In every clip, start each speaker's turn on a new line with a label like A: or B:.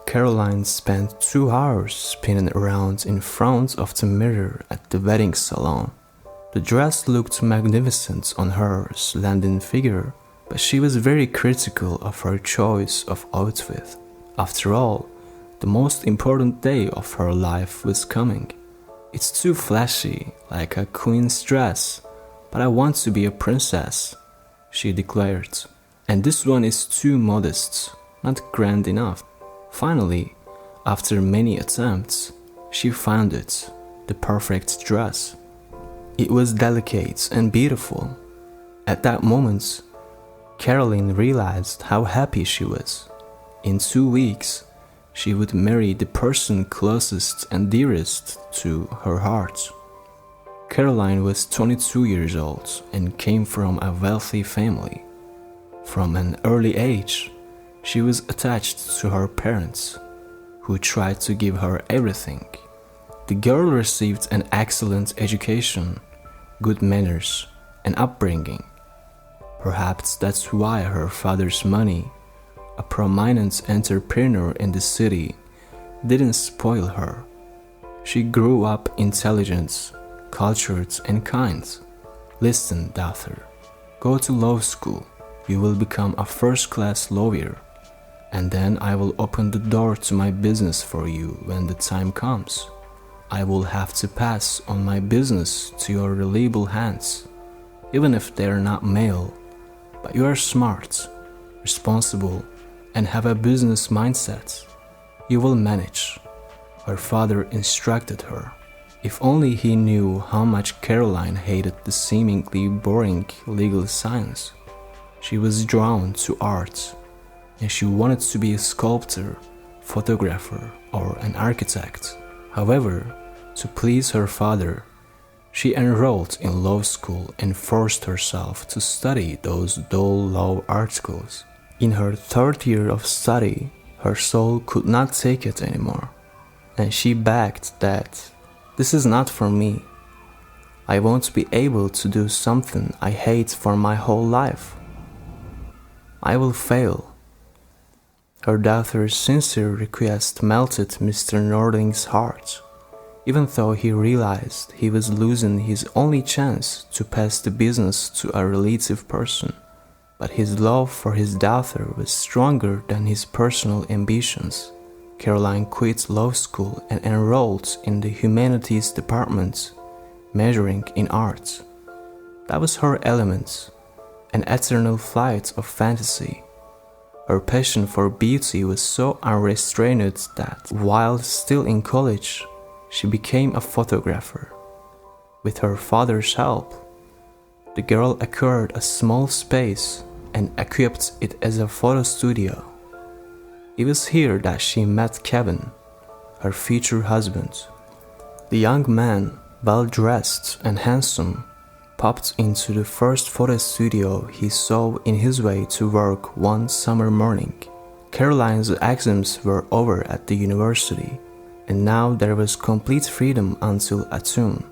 A: Caroline spent 2 hours spinning around in front of the mirror at the wedding salon. The dress looked magnificent on her slender figure, but she was very critical of her choice of outfit. After all, the most important day of her life was coming. It's too flashy, like a queen's dress, but I want to be a princess, she declared. And this one is too modest, not grand enough. Finally, after many attempts, she found it, the perfect dress. It was delicate and beautiful. At that moment, Caroline realized how happy she was. In 2 weeks, she would marry the person closest and dearest to her heart. Caroline was 22 years old and came from a wealthy family. From an early age, she was attached to her parents, who tried to give her everything. The girl received an excellent education, good manners, and upbringing. Perhaps that's why her father's money, a prominent entrepreneur in the city, didn't spoil her. She grew up intelligent, cultured, and kind. Listen, daughter, go to law school. You will become a first-class lawyer, and then I will open the door to my business for you when the time comes. I will have to pass on my business to your reliable hands, even if they're not male, but you are smart, responsible, and have a business mindset. You will manage, her father instructed her. If only he knew how much Caroline hated the seemingly boring legal science. She was drawn to art, and she wanted to be a sculptor, photographer, or an architect. However, to please her father, she enrolled in law school and forced herself to study those dull law articles. In her third year of study, her soul could not take it anymore, and she begged that, "This is not for me. I won't be able to do something I hate for my whole life. I will fail." Her daughter's sincere request melted Mr. Nordling's heart, even though he realized he was losing his only chance to pass the business to a relative person. But his love for his daughter was stronger than his personal ambitions. Caroline quit law school and enrolled in the humanities department, majoring in art. That was her element, an eternal flight of fantasy. Her passion for beauty was so unrestrained that, while still in college, she became a photographer. With her father's help, the girl acquired a small space and equipped it as a photo studio. It was here that she met Kevin, her future husband. The young man, well-dressed and handsome, popped into the first photo studio he saw in his way to work one summer morning. Caroline's exams were over at the university, and now there was complete freedom until autumn.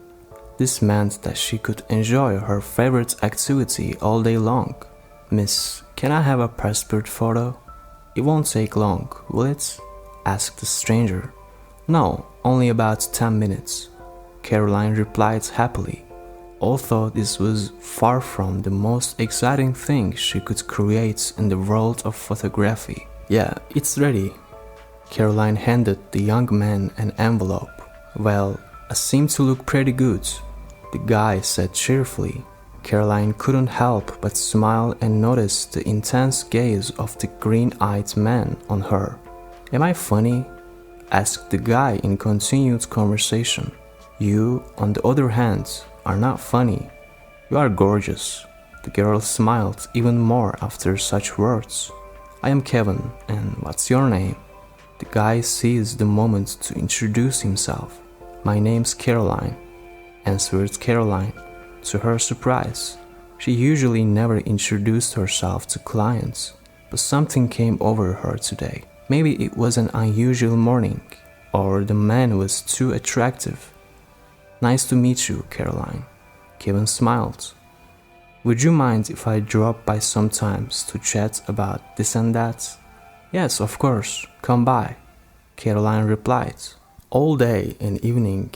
A: This meant that she could enjoy her favorite activity all day long. "Miss, can I have a passport photo?" "It won't take long, will it?" asked the stranger. "No, only about 10 minutes," Caroline replied happily, although this was far from the most exciting thing she could create in the world of photography. "Yeah, it's ready." Caroline handed the young man an envelope. "Well, I seem to look pretty good," the guy said cheerfully. Caroline couldn't help but smile and notice the intense gaze of the green-eyed man on her. "Am I funny?" asked the guy in continued conversation. "You, on the other hand, are not funny. You are gorgeous." The girl smiled even more after such words. "I am Kevin, and what's your name?" The guy seized the moment to introduce himself. "My name's Caroline," answered Caroline. To her surprise, she usually never introduced herself to clients, but something came over her today. Maybe it was an unusual morning, or the man was too attractive. "Nice to meet you, Caroline." Kevin smiled. "Would you mind if I drop by sometimes to chat about this and that?" "Yes, of course, come by," Caroline replied. All day and evening,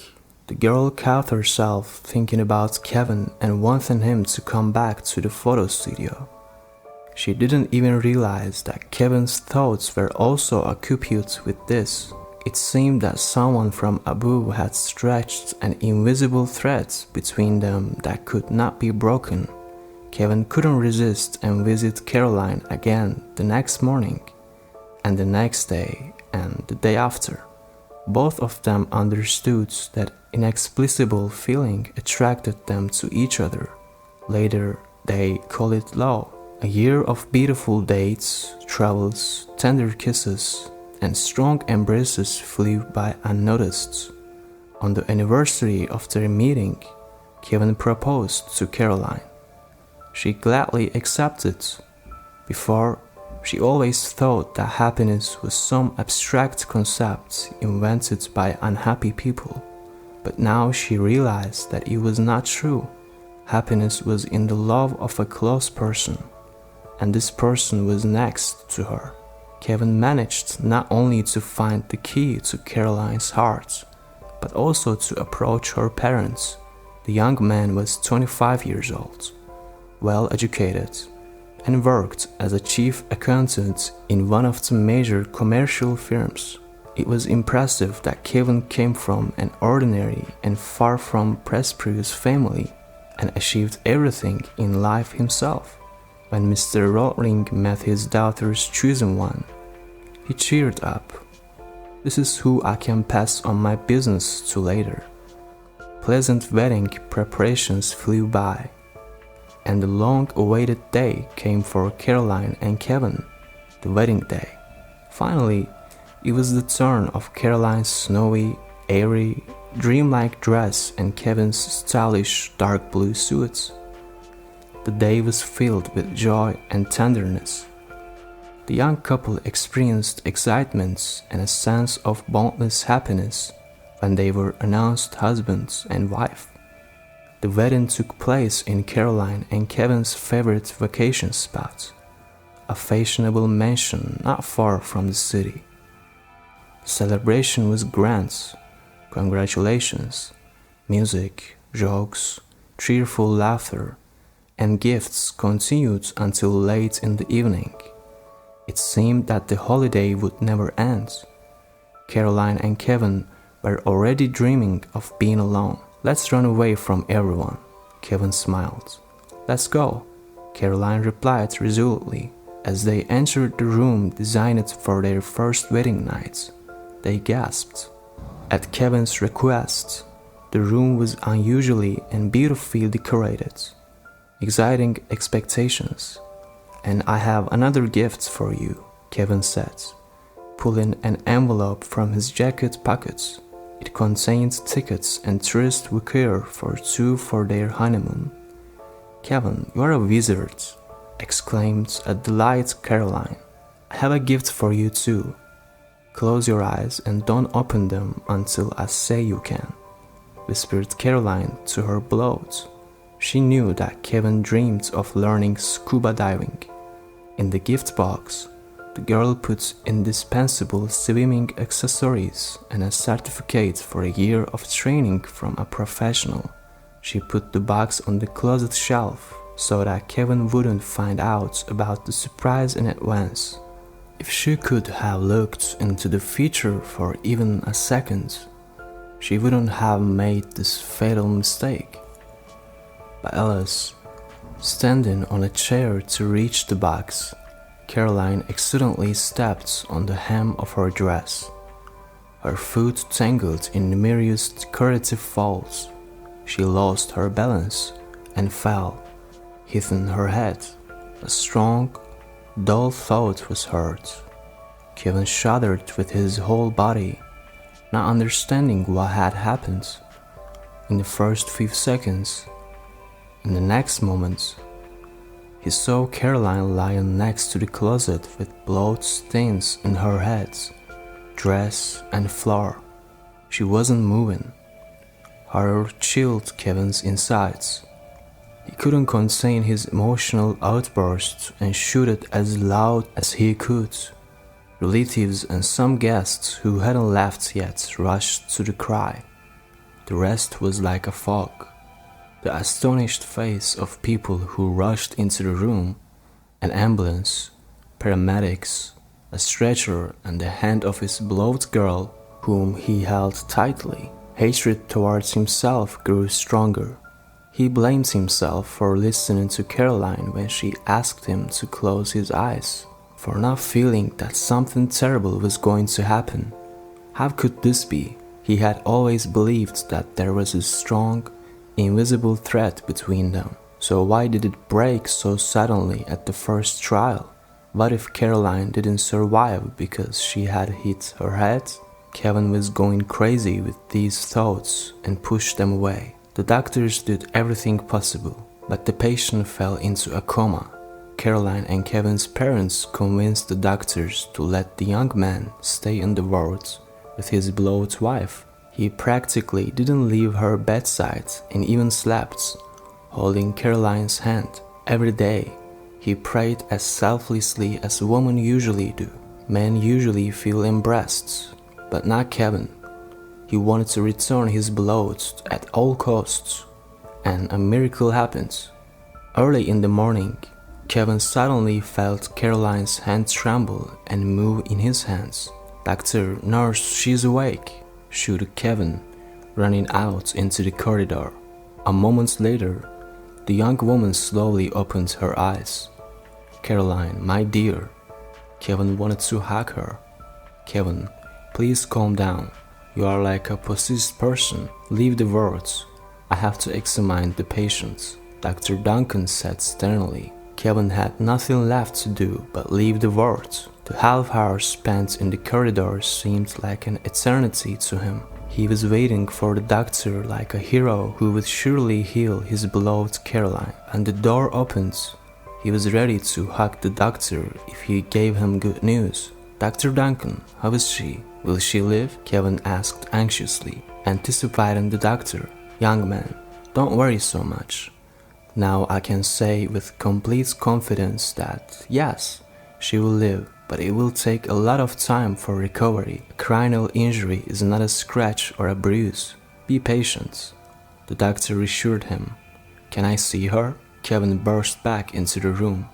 A: the girl caught herself thinking about Kevin and wanting him to come back to the photo studio. She didn't even realize that Kevin's thoughts were also occupied with this. It seemed that someone from above had stretched an invisible thread between them that could not be broken. Kevin couldn't resist and visit Caroline again the next morning, and the next day, and the day after. Both of them understood that inexplicable feeling attracted them to each other. Later, they called it love. A year of beautiful dates, travels, tender kisses, and strong embraces flew by unnoticed. On the anniversary of their meeting, Kevin proposed to Caroline. She gladly accepted. Before, she always thought that happiness was some abstract concept invented by unhappy people, but now she realized that it was not true. Happiness was in the love of a close person, and this person was next to her. Kevin managed not only to find the key to Caroline's heart, but also to approach her parents. The young man was 25 years old, well educated, and worked as a chief accountant in one of the major commercial firms. It was impressive that Kevin came from an ordinary and far from prosperous family and achieved everything in life himself. When Mr. Rolling met his daughter's chosen one, he cheered up. This is who I can pass on my business to later. Pleasant wedding preparations flew by, and the long-awaited day came for Caroline and Kevin, the wedding day. Finally, it was the turn of Caroline's snowy, airy, dreamlike dress and Kevin's stylish dark blue suits. The day was filled with joy and tenderness. The young couple experienced excitement and a sense of boundless happiness when they were announced husband and wife. The wedding took place in Caroline and Kevin's favorite vacation spot, a fashionable mansion not far from the city. The celebration was grand. Congratulations, music, jokes, cheerful laughter, and gifts continued until late in the evening. It seemed that the holiday would never end. Caroline and Kevin were already dreaming of being alone. Let's run away from everyone, Kevin smiled. Let's go, Caroline replied resolutely. As they entered the room designed for their first wedding night, they gasped. At Kevin's request, the room was unusually and beautifully decorated, exciting expectations. And I have another gift for you, Kevin said, pulling an envelope from his jacket pockets. It contained tickets and tourist voucher for two for their honeymoon. Kevin, you are a wizard, exclaimed a delighted Caroline. I have a gift for you too. Close your eyes and don't open them until I say you can, whispered Caroline to her beloved. She knew that Kevin dreamed of learning scuba diving. In the gift box, the girl put indispensable swimming accessories and a certificate for a year of training from a professional. She put the box on the closet shelf so that Kevin wouldn't find out about the surprise in advance. If she could have looked into the future for even a second, she wouldn't have made this fatal mistake. But alas, standing on a chair to reach the box, Caroline accidentally stepped on the hem of her dress. Her foot tangled in numerous decorative folds. She lost her balance and fell, hitting her head. A strong, dull thought was heard. Kevin shuddered with his whole body, not understanding what had happened. In the first few seconds, in the next moment, he saw Caroline lying next to the closet with blood stains in her head, dress, and floor. She wasn't moving. Horror chilled Kevin's insides. He couldn't contain his emotional outburst and shouted as loud as he could. Relatives and some guests who hadn't left yet rushed to the cry. The rest was like a fog. The astonished face of people who rushed into the room, an ambulance, paramedics, a stretcher, and the hand of his beloved girl, whom he held tightly. Hatred towards himself grew stronger. He blamed himself for listening to Caroline when she asked him to close his eyes, for not feeling that something terrible was going to happen. How could this be? He had always believed that there was a strong, invisible thread between them. So why did it break so suddenly at the first trial? What if Caroline didn't survive because she had hit her head? Kevin was going crazy with these thoughts and pushed them away. The doctors did everything possible, but the patient fell into a coma. Caroline and Kevin's parents convinced the doctors to let the young man stay in the wards with his beloved wife. He practically didn't leave her bedside and even slept, holding Caroline's hand. Every day, he prayed as selflessly as women usually do. Men usually feel embarrassed, but not Kevin. He wanted to return his beloved at all costs, and a miracle happened. Early in the morning, Kevin suddenly felt Caroline's hand tremble and move in his hands. "Doctor, nurse, she's awake," shouted Kevin, running out into the corridor. A moment later, the young woman slowly opened her eyes. "Caroline, my dear." Kevin wanted to hug her. "Kevin, please calm down. You are like a possessed person. Leave the wards. I have to examine the patients," Dr. Duncan said sternly. Kevin had nothing left to do but leave the wards. The half hour spent in the corridor seemed like an eternity to him. He was waiting for the doctor like a hero who would surely heal his beloved Caroline. And the door opened. He was ready to hug the doctor if he gave him good news. "Dr. Duncan, how is she? Will she live?" Kevin asked anxiously, anticipating the doctor. "Young man, don't worry so much. Now I can say with complete confidence that, yes, she will live, but it will take a lot of time for recovery. A cranial injury is not a scratch or a bruise. Be patient," the doctor reassured him. "Can I see her?" Kevin burst back into the room.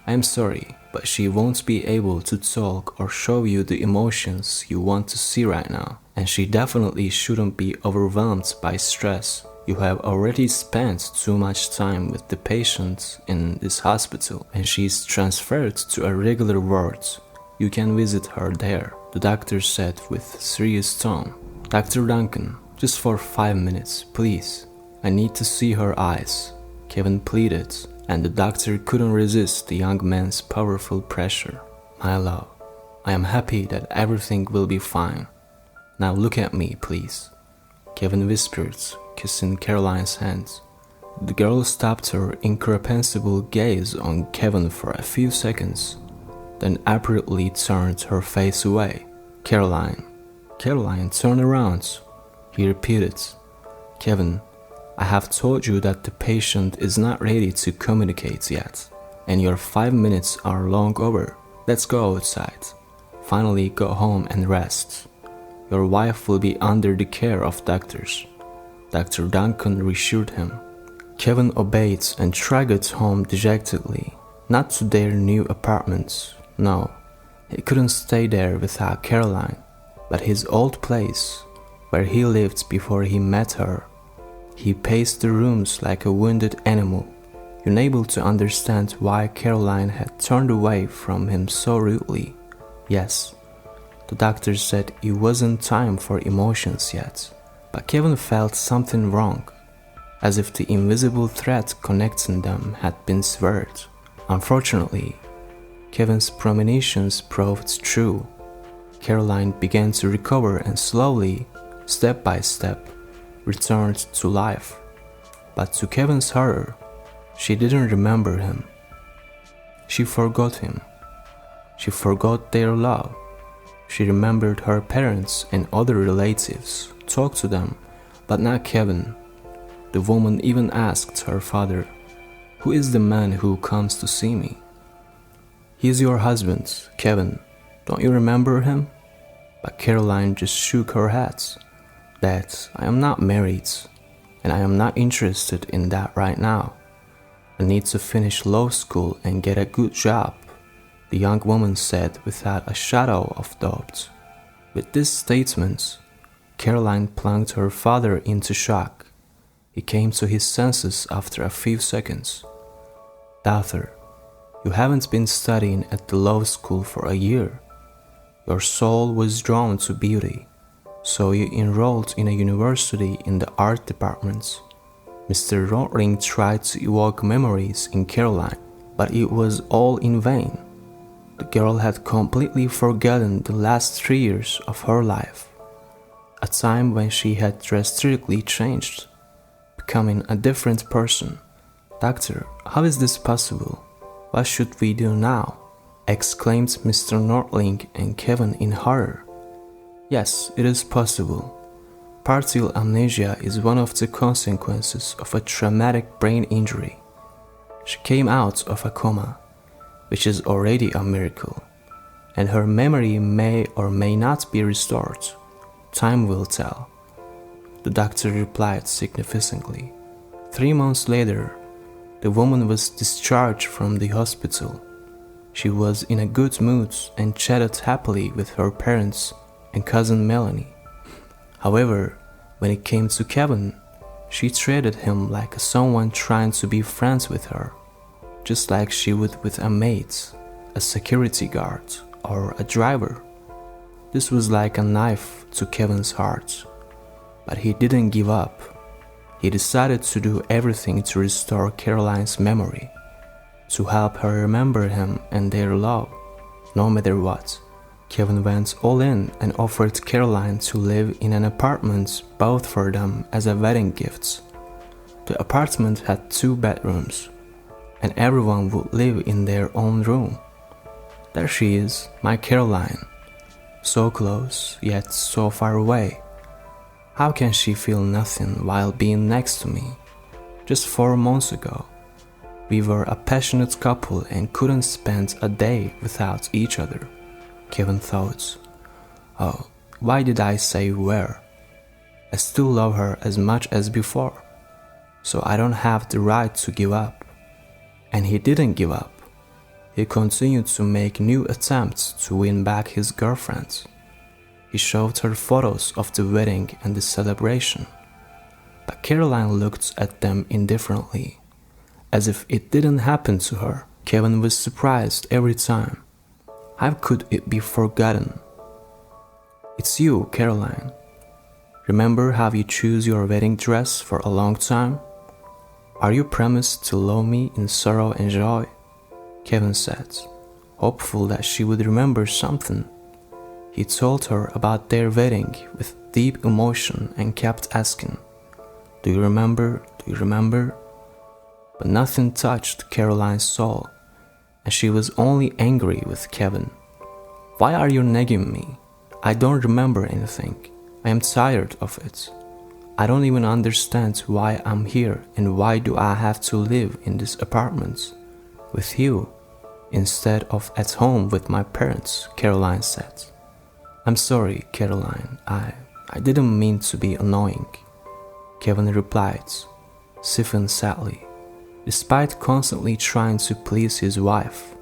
A: "I'm sorry, but she won't be able to talk or show you the emotions you want to see right now, and she definitely shouldn't be overwhelmed by stress. You have already spent too much time with the patient in this hospital, and she's transferred to a regular ward. You can visit her there," the doctor said with serious tone. "Dr. Duncan, just for 5 minutes, please. I need to see her eyes," Kevin pleaded, and the doctor couldn't resist the young man's powerful pressure. "My love, I am happy that everything will be fine. Now look at me, please," Kevin whispered, kissing Caroline's hand. The girl stopped her incomprehensible gaze on Kevin for a few seconds, then abruptly turned her face away. "Caroline, Caroline, turn around," he repeated. "Kevin, I have told you that the patient is not ready to communicate yet, and your 5 minutes are long over. Let's go outside. Finally go home and rest. Your wife will be under the care of doctors," Dr. Duncan reassured him. Kevin obeyed and trudged home dejectedly, not to their new apartment. No, he couldn't stay there without Caroline, but his old place, where he lived before he met her. He paced the rooms like a wounded animal, unable to understand why Caroline had turned away from him so rudely. Yes, the doctor said it wasn't time for emotions yet, but Kevin felt something wrong, as if the invisible thread connecting them had been severed. Unfortunately, Kevin's premonitions proved true. Caroline began to recover and slowly, step by step, returned to life. But to Kevin's horror, she didn't remember him. She forgot him. She forgot their love. She remembered her parents and other relatives, talked to them, but not Kevin. The woman even asked her father, "Who is the man who comes to see me?" "He's your husband, Kevin," Don't you remember him? But Caroline just shook her head. Dad, I am not married, and I am not interested in that right now. I need to finish law school and get a good job, the young woman said without a shadow of doubt. With this statement, Caroline plunged her father into shock. He came to his senses after a few seconds. Daughter, you haven't been studying at the law school for a year. Your soul was drawn to beauty, so you enrolled in a university in the art department. Mr. Rollercoaster tried to evoke memories in Caroline, but it was all in vain. The girl had completely forgotten the last 3 years of her life, a time when she had drastically changed, becoming a different person. Doctor, how is this possible? What should we do now? Exclaimed Mr. Nortling and Kevin in horror. Yes, it is possible. Partial amnesia is one of the consequences of a traumatic brain injury. She came out of a coma, which is already a miracle, and her memory may or may not be restored. Time will tell. The doctor replied significantly. 3 months later, the woman was discharged from the hospital. She was in a good mood and chatted happily with her parents and cousin Melanie. However, when it came to Kevin, she treated him like someone trying to be friends with her, just like she would with a mate, a security guard, or a driver. This was like a knife to Kevin's heart, but he didn't give up. He decided to do everything to restore Caroline's memory, to help her remember him and their love, no matter what. Kevin went all in and offered Caroline to live in an apartment bought for them as a wedding gift. The apartment had 2 bedrooms, and everyone would live in their own room. There she is, my Caroline, so close yet so far away. How can she feel nothing while being next to me? Just 4 months ago, we were a passionate couple and couldn't spend a day without each other. Kevin thought, oh, why did I say were? I still love her as much as before, so I don't have the right to give up. And he didn't give up. He continued to make new attempts to win back his girlfriend. He showed her photos of the wedding and the celebration, but Caroline looked at them indifferently, as if it didn't happen to her. Kevin was surprised every time. How could it be forgotten? It's you, Caroline. Remember how you chose your wedding dress for a long time? Are you promised to love me in sorrow and joy? Kevin said, hopeful that she would remember something. He told her about their wedding with deep emotion and kept asking, do you remember? Do you remember? But nothing touched Caroline's soul, and she was only angry with Kevin. Why are you nagging me? I don't remember anything. I am tired of it. I don't even understand why I'm here and why do I have to live in this apartment with you instead of at home with my parents, Caroline said. I'm sorry, Caroline. I didn't mean to be annoying, Kevin replied, sighing sadly. Despite constantly trying to please his wife,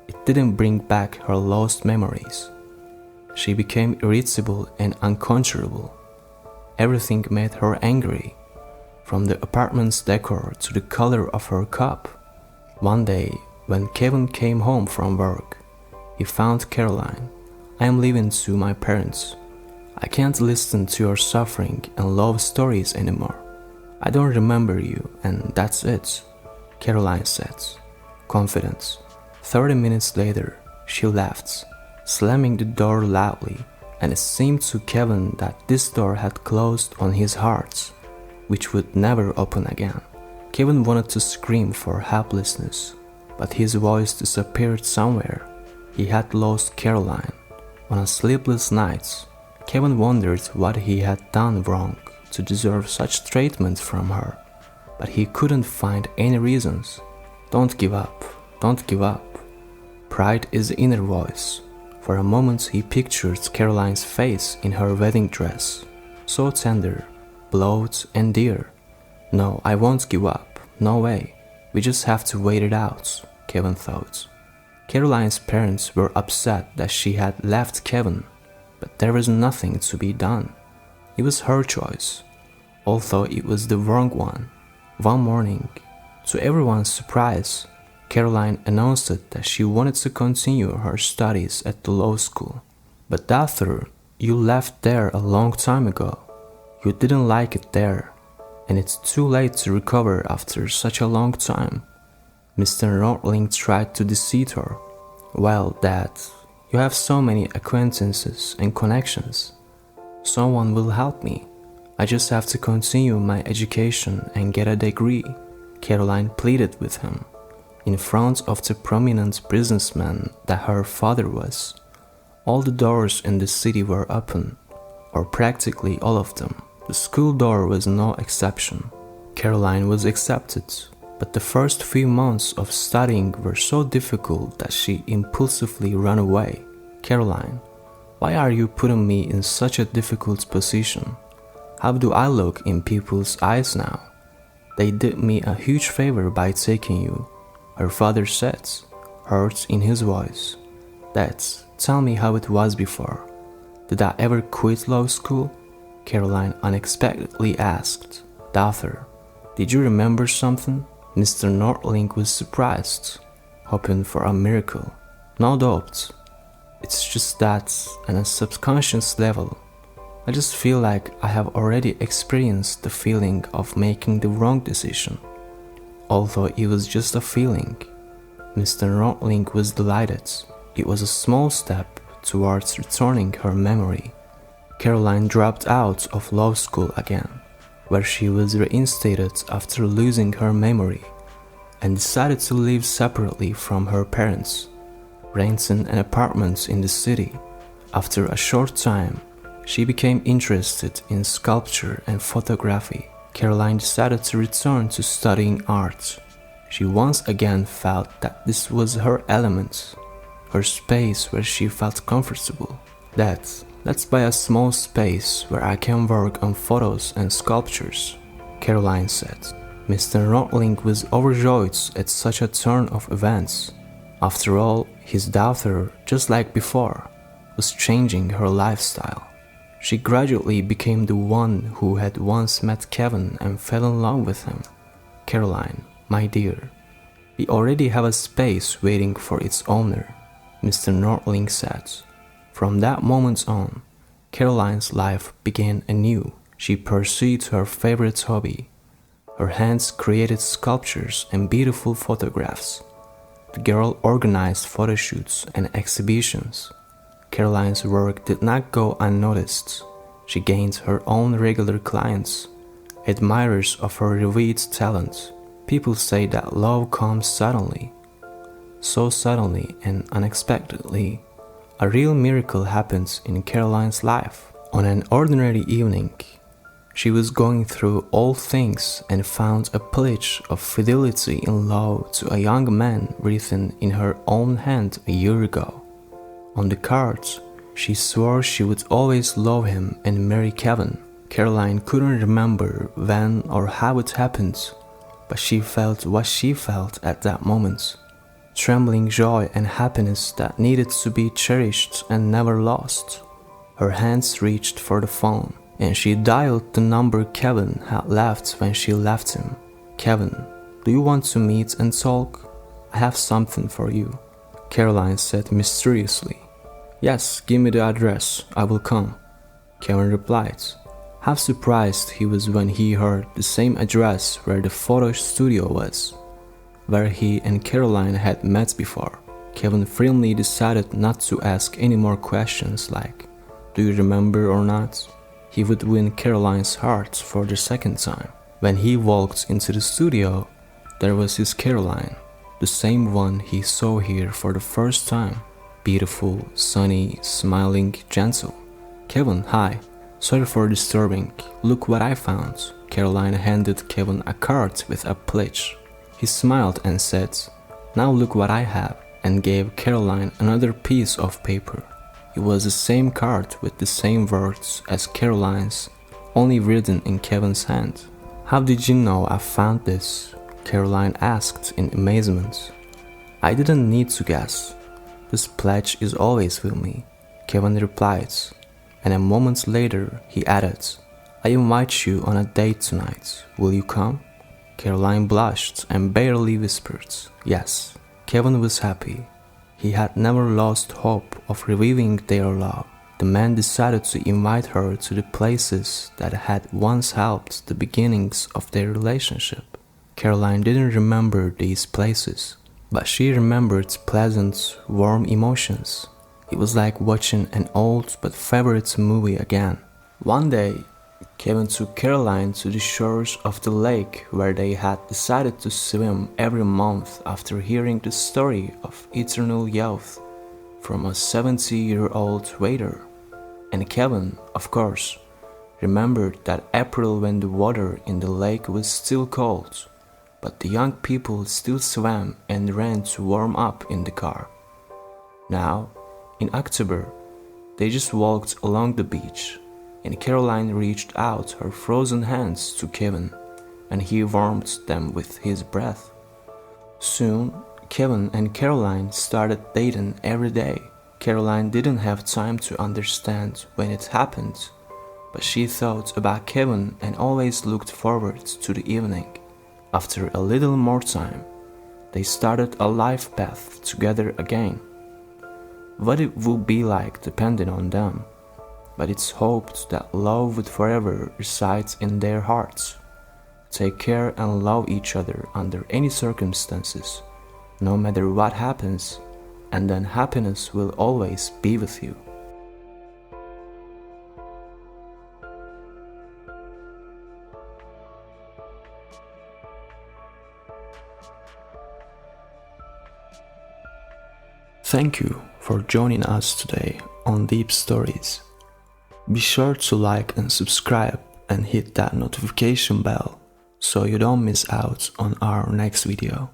A: it didn't bring back her lost memories. She became irritable and uncontrollable. Everything made her angry, from the apartment's decor to the color of her cup. One day, when Kevin came home from work, he found Caroline. I am leaving to my parents. I can't listen to your suffering and love stories anymore. I don't remember you, and that's it, Caroline said, confident. 30 minutes later, she left, slamming the door loudly, and it seemed to Kevin that this door had closed on his heart, which would never open again. Kevin wanted to scream for helplessness, but his voice disappeared somewhere. He had lost Caroline. On a sleepless night, Kevin wondered what he had done wrong to deserve such treatment from her, but he couldn't find any reasons. Don't give up, don't give up. Pride is the inner voice. For a moment he pictured Caroline's face in her wedding dress, so tender, blowed and dear. No, I won't give up, no way, we just have to wait it out, Kevin thought. Caroline's parents were upset that she had left Kevin, but there was nothing to be done. It was her choice, although it was the wrong one. One morning, to everyone's surprise, Caroline announced that she wanted to continue her studies at the law school. But Doctor, you left there a long time ago. You didn't like it there, and it's too late to recover after such a long time. Mr. Nordling tried to deceive her. Well, Dad, you have so many acquaintances and connections. Someone will help me. I just have to continue my education and get a degree, Caroline pleaded with him, in front of the prominent businessman that her father was. All the doors in the city were open, or practically all of them. The school door was no exception. Caroline was accepted, but the first few months of studying were so difficult that she impulsively ran away. Caroline, why are you putting me in such a difficult position? How do I look in people's eyes now? They did me a huge favor by taking you, her father said, hurt in his voice. Dad, tell me how it was before. Did I ever quit law school? Caroline unexpectedly asked. Daughter, did you remember something? Mr. Nordling was surprised, hoping for a miracle. No doubt. It's just that, on a subconscious level, I just feel like I have already experienced the feeling of making the wrong decision. Although it was just a feeling, Mr. Nordling was delighted. It was a small step towards returning her memory. Caroline dropped out of law school again, where she was reinstated after losing her memory, and decided to live separately from her parents, renting an apartment in the city. After a short time, she became interested in sculpture and photography. Caroline decided to return to studying art. She once again felt that this was her element, her space where she felt comfortable. Let's buy a small space where I can work on photos and sculptures, Caroline said. Mr. Nordling was overjoyed at such a turn of events. After all, his daughter, just like before, was changing her lifestyle. She gradually became the one who had once met Kevin and fell in love with him. Caroline, my dear, we already have a space waiting for its owner, Mr. Nordling said. From that moment on, Caroline's life began anew. She pursued her favorite hobby. Her hands created sculptures and beautiful photographs. The girl organized photo shoots and exhibitions. Caroline's work did not go unnoticed. She gained her own regular clients, admirers of her revealed talent. People say that love comes suddenly, so suddenly and unexpectedly. A real miracle happened in Caroline's life. On an ordinary evening, she was going through all things and found a pledge of fidelity in love to a young man written in her own hand a year ago. On the cards, she swore she would always love him and marry Kevin. Caroline couldn't remember when or how it happened, but she felt what she felt at that moment. Trembling joy and happiness that needed to be cherished and never lost. Her hands reached for the phone, and she dialed the number Kevin had left when she left him. Kevin, do you want to meet and talk? I have something for you, Caroline said mysteriously. Yes, give me the address, I will come, Kevin replied. Half surprised he was when he heard the same address where the photo studio was, where he and Caroline had met before. Kevin firmly decided not to ask any more questions like, do you remember or not? He would win Caroline's heart for the second time. When he walked into the studio, there was his Caroline, the same one he saw here for the first time. Beautiful, sunny, smiling, gentle. Kevin, hi. Sorry for disturbing. Look what I found. Caroline handed Kevin a card with a pledge. He smiled and said, now look what I have, and gave Caroline another piece of paper. It was the same card with the same words as Caroline's, only written in Kevin's hand. "How did you know I found this?" Caroline asked in amazement. "I didn't need to guess. This pledge is always with me," Kevin replied, and a moment later he added, "I invite you on a date tonight. Will you come?" Caroline blushed and barely whispered, "Yes." Kevin was happy. He had never lost hope of reviving their love. The man decided to invite her to the places that had once helped the beginnings of their relationship. Caroline didn't remember these places, but she remembered pleasant, warm emotions. It was like watching an old but favorite movie again. One day, Kevin took Caroline to the shores of the lake where they had decided to swim every month after hearing the story of eternal youth from a 70-year-old waiter. And Kevin, of course, remembered that April when the water in the lake was still cold, but the young people still swam and ran to warm up in the car. Now, in October, they just walked along the beach, and Caroline reached out her frozen hands to Kevin, and he warmed them with his breath. Soon, Kevin and Caroline started dating every day. Caroline didn't have time to understand when it happened, but she thought about Kevin and always looked forward to the evening. After a little more time, they started a life path together again. What it would be like depended on them, but it's hoped that love would forever reside in their hearts. Take care and love each other under any circumstances, no matter what happens, and then happiness will always be with you. Thank you for joining us today on Deep Stories. Be sure to like and subscribe and hit that notification bell so you don't miss out on our next video.